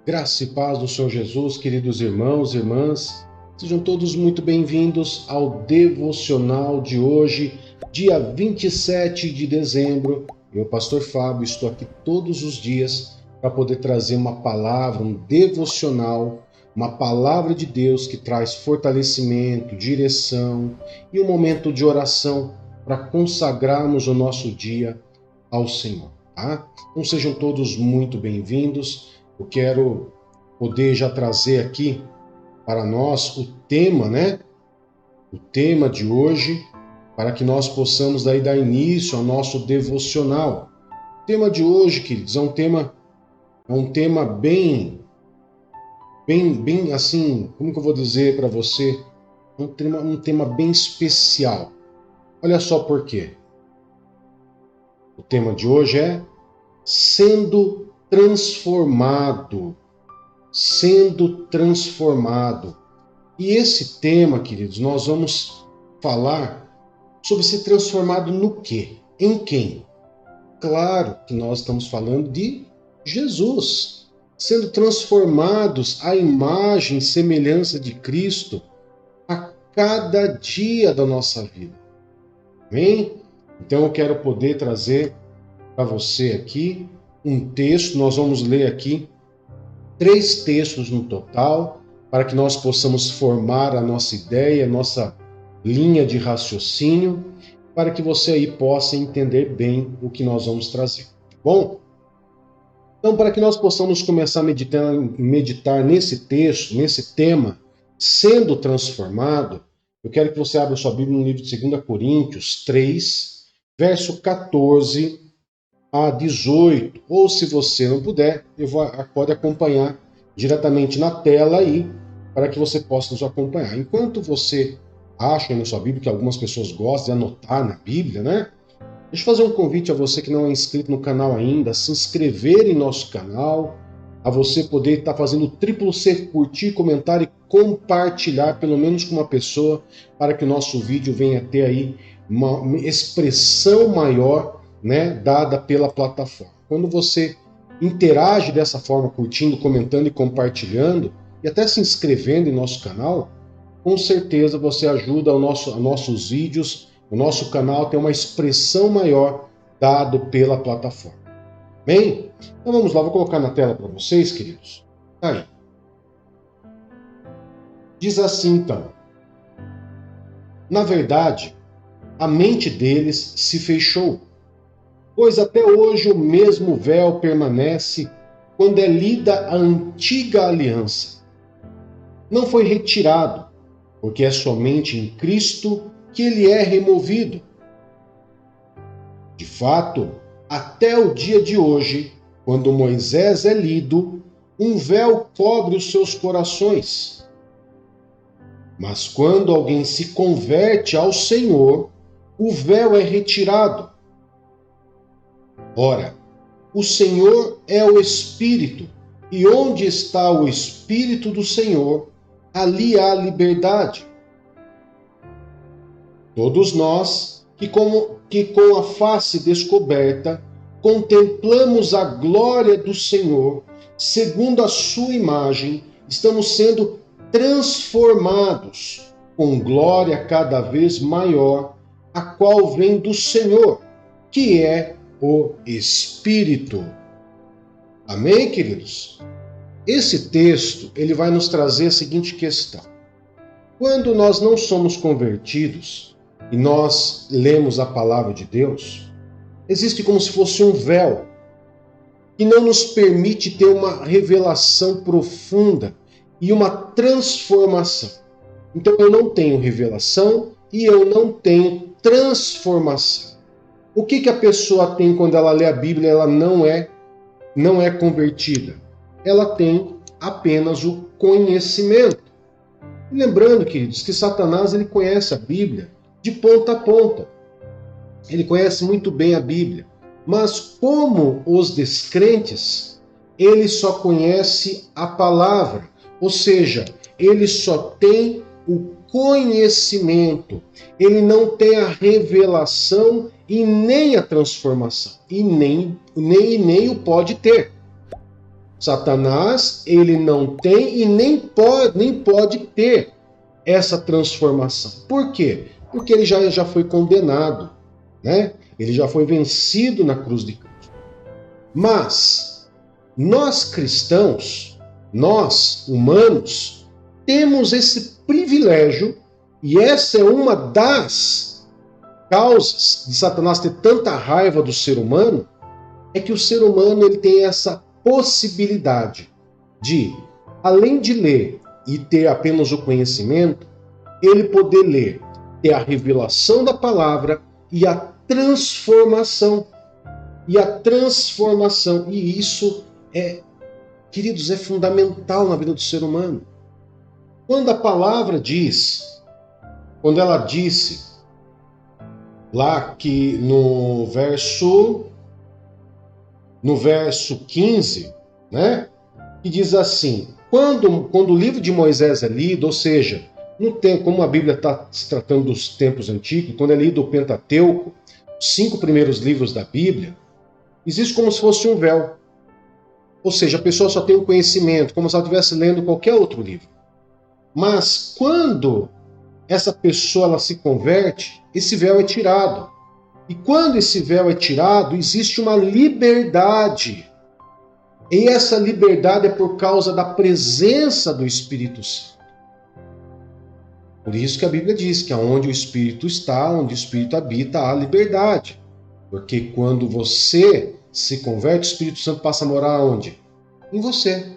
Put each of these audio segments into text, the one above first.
Graça e paz do Senhor Jesus, queridos irmãos e irmãs, sejam todos muito bem-vindos ao devocional de hoje, dia 27 de dezembro. Eu, Pastor Fábio, estou aqui todos os dias para poder trazer uma palavra, um devocional, uma palavra de Deus que traz fortalecimento, direção e um momento de oração para consagrarmos o nosso dia ao Senhor, tá? Então sejam todos muito bem-vindos. Eu quero poder já trazer aqui para nós o tema, O tema de hoje, para que nós possamos daí dar início ao nosso devocional. O tema de hoje, queridos, é um tema bem assim, como que eu vou dizer para você? Um tema bem especial. Olha só por quê. O tema de hoje é sendo transformado. Sendo transformado. E esse tema, queridos, nós vamos falar sobre ser transformado no quê? Em quem? Claro que nós estamos falando de Jesus, sendo transformados à imagem e semelhança de Cristo a cada dia da nossa vida. Amém? Então eu quero poder trazer para você aqui um texto. Nós vamos ler aqui 3 textos no total, para que nós possamos formar a nossa ideia, a nossa linha de raciocínio, para que você aí possa entender bem o que nós vamos trazer. Bom? Então, para que nós possamos começar a meditar nesse texto, nesse tema, sendo transformado, eu quero que você abra sua Bíblia no livro de 2 Coríntios 3, verso 14 a 18, ou se você não puder, pode acompanhar diretamente na tela aí, para que você possa nos acompanhar. Enquanto você acha na sua Bíblia, que algumas pessoas gostam de anotar na Bíblia, Deixa eu fazer um convite a você que não é inscrito no canal ainda, a se inscrever em nosso canal, a você poder estar fazendo o triplo C, curtir, comentar e compartilhar, pelo menos com uma pessoa, para que o nosso vídeo venha ter aí uma expressão maior, dada pela plataforma. Quando você interage dessa forma, curtindo, comentando e compartilhando, e até se inscrevendo em nosso canal, com certeza você ajuda nossos vídeos, o nosso canal a ter uma expressão maior dado pela plataforma. Bem? Então vamos lá, vou colocar na tela para vocês, queridos. Aí. Diz assim então: na verdade, a mente deles se fechou, pois até hoje o mesmo véu permanece quando é lida a antiga aliança. Não foi retirado, porque é somente em Cristo que ele é removido. De fato, até o dia de hoje, quando Moisés é lido, um véu cobre os seus corações. Mas quando alguém se converte ao Senhor, o véu é retirado. Ora, o Senhor é o Espírito, e onde está o Espírito do Senhor, ali há liberdade. Todos nós, que com a face descoberta, contemplamos a glória do Senhor, segundo a sua imagem, estamos sendo transformados com glória cada vez maior, a qual vem do Senhor, que é o Espírito. Amém, queridos? Esse texto, ele vai nos trazer a seguinte questão. Quando nós não somos convertidos e nós lemos a palavra de Deus, existe como se fosse um véu que não nos permite ter uma revelação profunda e uma transformação. Então eu não tenho revelação e eu não tenho transformação. O que a pessoa tem quando ela lê a Bíblia e ela não é convertida? Ela tem apenas o conhecimento. E lembrando, queridos, que Satanás ele conhece a Bíblia de ponta a ponta. Ele conhece muito bem a Bíblia. Mas como os descrentes, ele só conhece a palavra. Ou seja, ele só tem o conhecimento. Ele não tem a revelação e nem a transformação. E nem o pode ter. Satanás, ele não tem e nem pode ter essa transformação. Por quê? Porque ele já foi condenado, né? Ele já foi vencido na cruz de Cristo. Mas nós cristãos, nós humanos, temos esse privilégio, e essa é uma das causas de Satanás ter tanta raiva do ser humano, é que o ser humano ele tem essa possibilidade de, além de ler e ter apenas o conhecimento, ele poder ler, ter a revelação da palavra e a transformação. E a transformação. E isso queridos, é fundamental na vida do ser humano. Quando a palavra diz, quando ela disse lá que no verso 15, né? Que diz assim, quando o livro de Moisés é lido, ou seja, no tempo, como a Bíblia está se tratando dos tempos antigos, quando é lido o Pentateuco, os 5 primeiros livros da Bíblia, existe como se fosse um véu. Ou seja, a pessoa só tem um conhecimento, como se ela estivesse lendo qualquer outro livro. Mas quando essa pessoa ela se converte, esse véu é tirado. E quando esse véu é tirado, existe uma liberdade. E essa liberdade é por causa da presença do Espírito Santo. Por isso que a Bíblia diz que onde o Espírito está, onde o Espírito habita, há liberdade. Porque quando você se converte, o Espírito Santo passa a morar onde? Em você.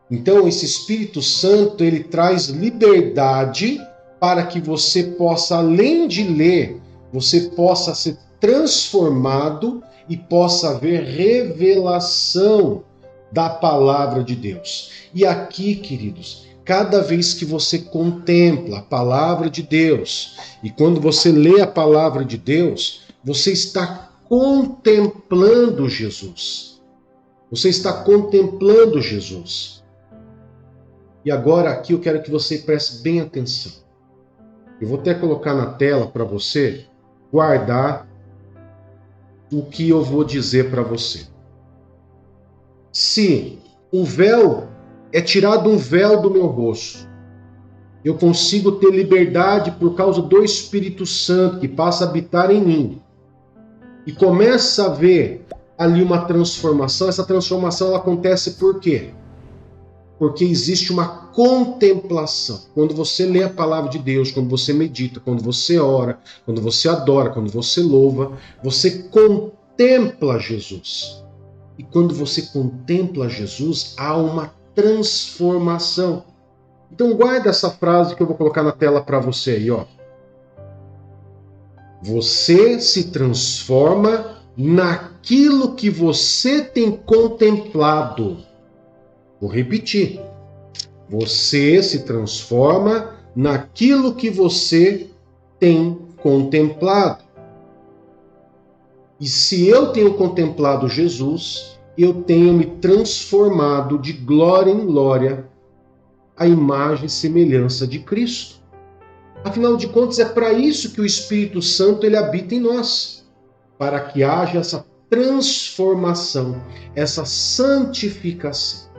Então, esse Espírito Santo, ele traz liberdade para que você possa, além de ler, você possa ser transformado e possa ver revelação da palavra de Deus. E aqui, queridos, cada vez que você contempla a palavra de Deus, e quando você lê a palavra de Deus, você está contemplando Jesus. Você está contemplando Jesus. E agora aqui eu quero que você preste bem atenção. Eu vou até colocar na tela para você guardar o que eu vou dizer para você. Se o véu é tirado um véu do meu rosto, eu consigo ter liberdade por causa do Espírito Santo que passa a habitar em mim. E começa a ver ali uma transformação. Essa transformação ela acontece por quê? Porque existe uma contemplação. Quando você lê a palavra de Deus, quando você medita, quando você ora, quando você adora, quando você louva, você contempla Jesus. E quando você contempla Jesus, há uma transformação. Então guarda essa frase que eu vou colocar na tela para você aí, ó. Você se transforma naquilo que você tem contemplado. Vou repetir. Você se transforma naquilo que você tem contemplado. E se eu tenho contemplado Jesus, eu tenho me transformado de glória em glória à imagem e semelhança de Cristo. Afinal de contas, é para isso que o Espírito Santo ele habita em nós, para que haja essa transformação, essa santificação.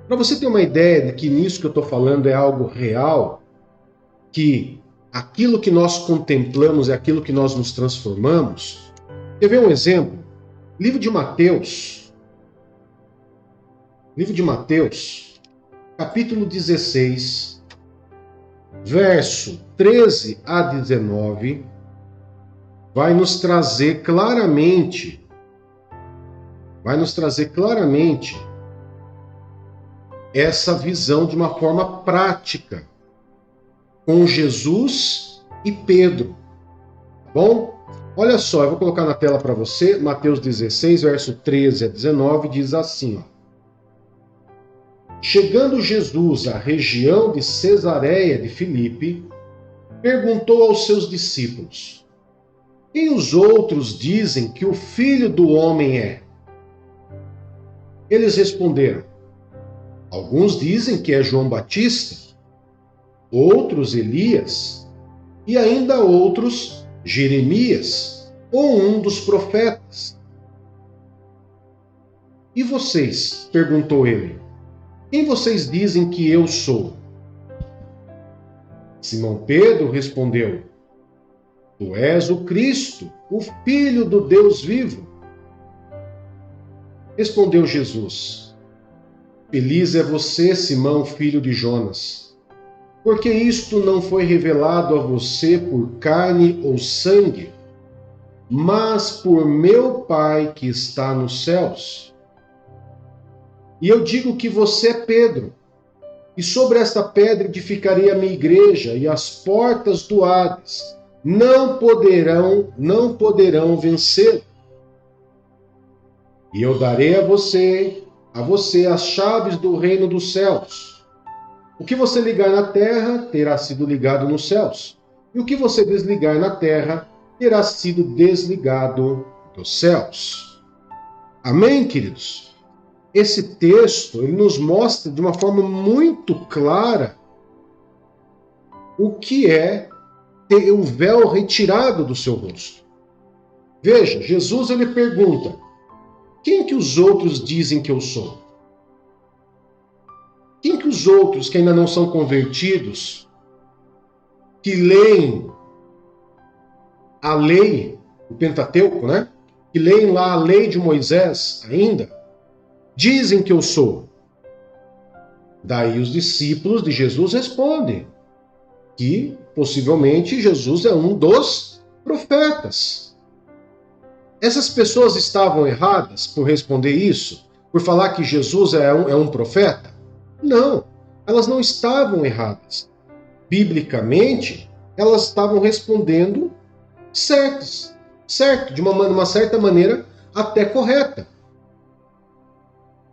Para você ter uma ideia de que nisso que eu estou falando é algo real, que aquilo que nós contemplamos é aquilo que nós nos transformamos. Quer ver um exemplo? Livro de Mateus, capítulo 16, verso 13 a 19, vai nos trazer claramente essa visão de uma forma prática com Jesus e Pedro. Tá bom? Olha só, eu vou colocar na tela para você, Mateus 16, verso 13 a 19, diz assim, ó. Chegando Jesus à região de Cesareia de Filipe, perguntou aos seus discípulos: quem os outros dizem que o Filho do Homem é? Eles responderam: alguns dizem que é João Batista, outros Elias, e ainda outros Jeremias, ou um dos profetas. E vocês? Perguntou ele. Quem vocês dizem que eu sou? Simão Pedro respondeu: Tu és o Cristo, o Filho do Deus vivo. Respondeu Jesus: Feliz é você, Simão, filho de Jonas, porque isto não foi revelado a você por carne ou sangue, mas por meu Pai que está nos céus. E eu digo que você é Pedro, e sobre esta pedra edificarei a minha igreja, e as portas do Hades não poderão vencê-lo. E eu darei a você as chaves do reino dos céus. O que você ligar na terra terá sido ligado nos céus, e o que você desligar na terra terá sido desligado dos céus. Amém, queridos? Esse texto ele nos mostra de uma forma muito clara o que é ter o véu retirado do seu rosto. Veja, Jesus ele pergunta: quem que os outros dizem que eu sou? Quem que os outros que ainda não são convertidos, que leem a lei, o Pentateuco, né? Que leem lá a lei de Moisés ainda, dizem que eu sou? Daí os discípulos de Jesus respondem que possivelmente Jesus é um dos profetas. Essas pessoas estavam erradas por responder isso? Por falar que Jesus é um profeta? Não, elas não estavam erradas. Biblicamente, elas estavam respondendo certo, de uma certa maneira até correta.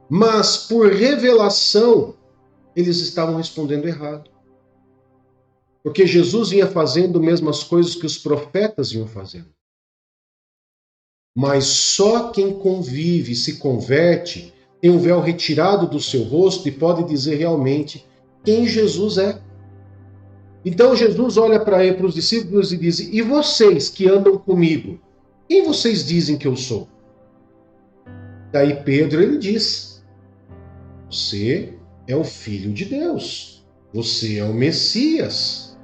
Mas por revelação, eles estavam respondendo errado. Porque Jesus vinha fazendo as mesmas coisas que os profetas vinham fazendo. Mas só quem convive, se converte, tem um véu retirado do seu rosto e pode dizer realmente quem Jesus é. Então Jesus olha para os discípulos e diz: e vocês que andam comigo, quem vocês dizem que eu sou? Daí Pedro ele diz: você é o Filho de Deus, você é o Messias,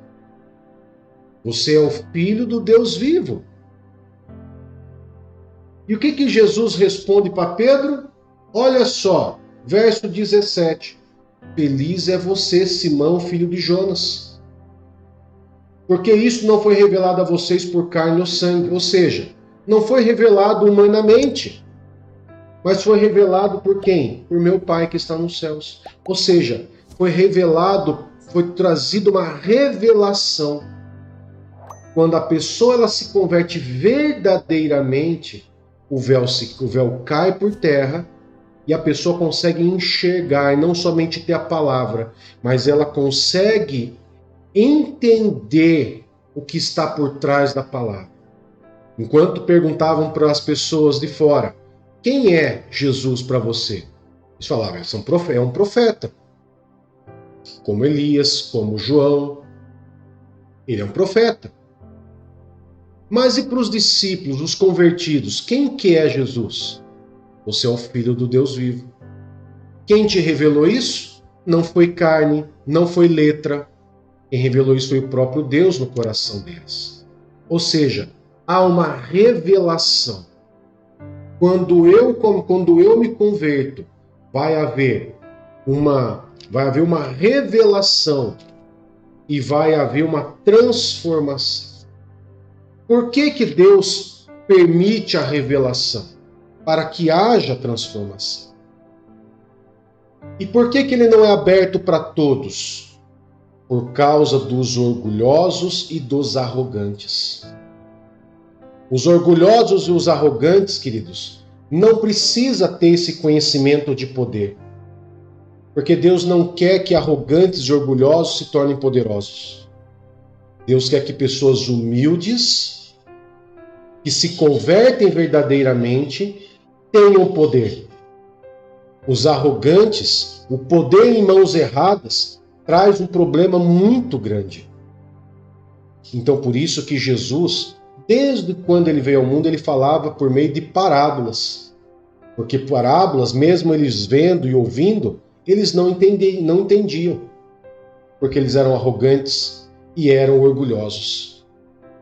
você é o Filho do Deus vivo. E o que Jesus responde para Pedro? Olha só, verso 17. Feliz é você, Simão, filho de Jonas, porque isso não foi revelado a vocês por carne ou sangue, ou seja, não foi revelado humanamente, mas foi revelado por quem? Por meu Pai que está nos céus. Ou seja, foi revelado, foi trazido uma revelação. Quando a pessoa ela se converte verdadeiramente, o véu cai por terra e a pessoa consegue enxergar, e não somente ter a palavra, mas ela consegue entender o que está por trás da palavra. Enquanto perguntavam para as pessoas de fora: quem é Jesus para você? Eles falavam: é um profeta. Como Elias, como João. Ele é um profeta. Mas e para os discípulos, os convertidos, quem que é Jesus? Você é o Filho do Deus vivo. Quem te revelou isso? Não foi carne, não foi letra. Quem revelou isso foi o próprio Deus no coração deles. Ou seja, há uma revelação. Quando eu me converto, vai haver uma revelação e vai haver uma transformação. Por que Deus permite a revelação? Para que haja transformação. E por que ele não é aberto para todos? Por causa dos orgulhosos e dos arrogantes. Os orgulhosos e os arrogantes, queridos, não precisa ter esse conhecimento de poder. Porque Deus não quer que arrogantes e orgulhosos se tornem poderosos. Deus quer que pessoas humildes, que se convertem verdadeiramente, tenham poder. Os arrogantes, o poder em mãos erradas, traz um problema muito grande. Então, por isso que Jesus, desde quando ele veio ao mundo, ele falava por meio de parábolas. Porque parábolas, mesmo eles vendo e ouvindo, eles não entendiam, porque eles eram arrogantes e eram orgulhosos.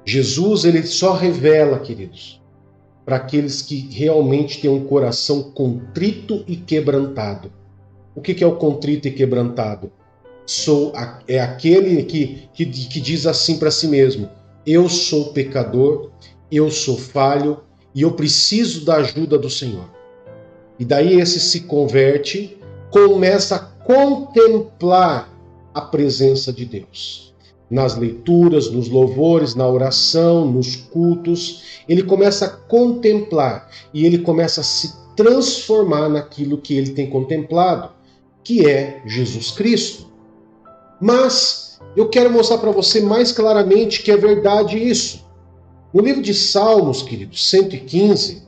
Jesus, ele só revela, queridos, para aqueles que realmente têm um coração contrito e quebrantado. O que é o contrito e quebrantado? É aquele que diz assim para si mesmo: eu sou pecador, eu sou falho e eu preciso da ajuda do Senhor. E daí esse se converte, começa a contemplar a presença de Deus. Nas leituras, nos louvores, na oração, nos cultos, ele começa a contemplar e ele começa a se transformar naquilo que ele tem contemplado, que é Jesus Cristo. Mas eu quero mostrar para você mais claramente que é verdade isso. No livro de Salmos, queridos, 115,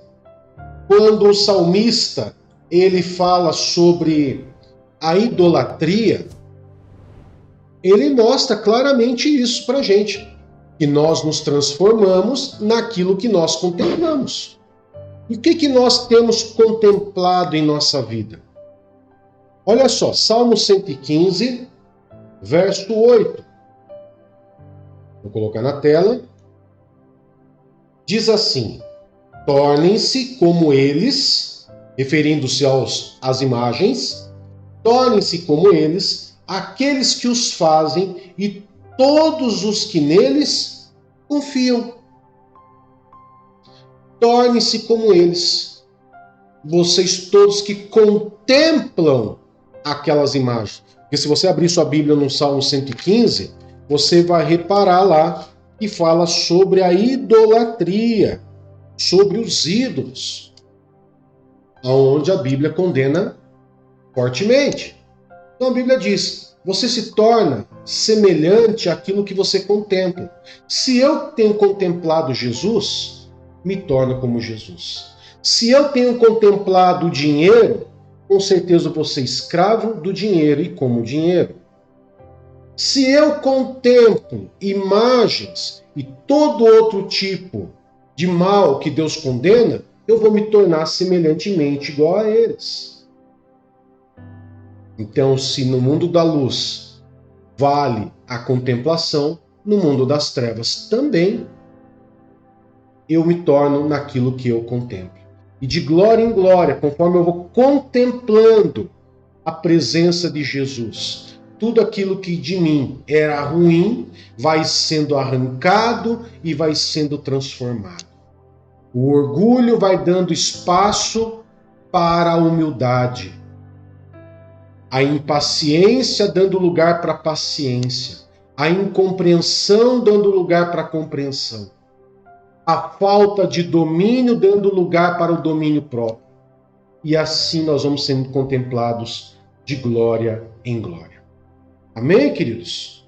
quando o salmista ele fala sobre a idolatria, ele mostra claramente isso para a gente, que nós nos transformamos naquilo que nós contemplamos. E o que nós temos contemplado em nossa vida? Olha só, Salmo 115, verso 8. Vou colocar na tela. Diz assim: tornem-se como eles, referindo-se às imagens, tornem-se como eles, aqueles que os fazem e todos os que neles confiam. Tornem-se como eles, vocês todos que contemplam aquelas imagens. Porque se você abrir sua Bíblia no Salmo 115, você vai reparar lá que fala sobre a idolatria, sobre os ídolos, onde a Bíblia condena fortemente. Então a Bíblia diz: você se torna semelhante àquilo que você contempla. Se eu tenho contemplado Jesus, me torno como Jesus. Se eu tenho contemplado o dinheiro, com certeza eu vou ser escravo do dinheiro e como dinheiro. Se eu contemplo imagens e todo outro tipo de mal que Deus condena, eu vou me tornar semelhantemente igual a eles. Então, se no mundo da luz vale a contemplação, no mundo das trevas também eu me torno naquilo que eu contemplo. E de glória em glória, conforme eu vou contemplando a presença de Jesus, tudo aquilo que de mim era ruim vai sendo arrancado e vai sendo transformado. O orgulho vai dando espaço para a humildade. A impaciência dando lugar para a paciência. A incompreensão dando lugar para a compreensão. A falta de domínio dando lugar para o domínio próprio. E assim nós vamos sendo contemplados de glória em glória. Amém, queridos?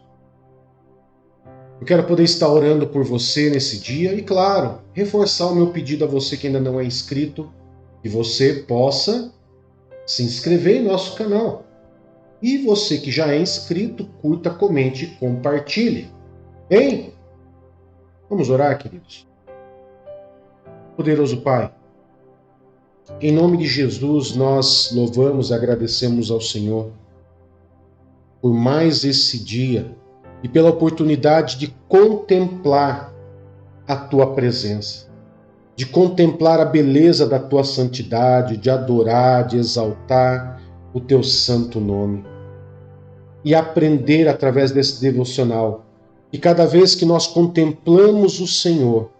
Eu quero poder estar orando por você nesse dia e, claro, reforçar o meu pedido a você que ainda não é inscrito, que você possa se inscrever em nosso canal. E você que já é inscrito, curta, comente e compartilhe. Bem? Vamos orar, queridos? Poderoso Pai, em nome de Jesus, nós louvamos e agradecemos ao Senhor por mais esse dia e pela oportunidade de contemplar a Tua presença, de contemplar a beleza da Tua santidade, de adorar, de exaltar o Teu santo nome e aprender através desse devocional que cada vez que nós contemplamos o Senhor,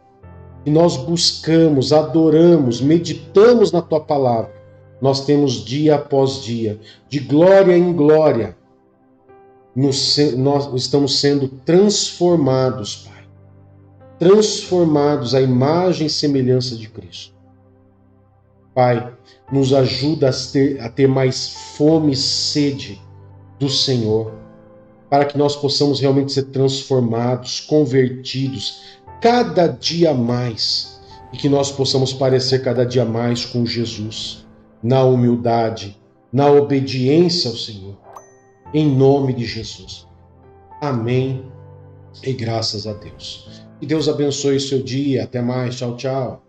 e nós buscamos, adoramos, meditamos na Tua palavra, nós temos dia após dia, de glória em glória, nós estamos sendo transformados, Pai. Transformados à imagem e semelhança de Cristo. Pai, nos ajuda a ter mais fome e sede do Senhor, para que nós possamos realmente ser transformados, convertidos, cada dia mais, e que nós possamos parecer cada dia mais com Jesus, na humildade, na obediência ao Senhor, em nome de Jesus. Amém e graças a Deus. Que Deus abençoe o seu dia. Até mais. Tchau, tchau.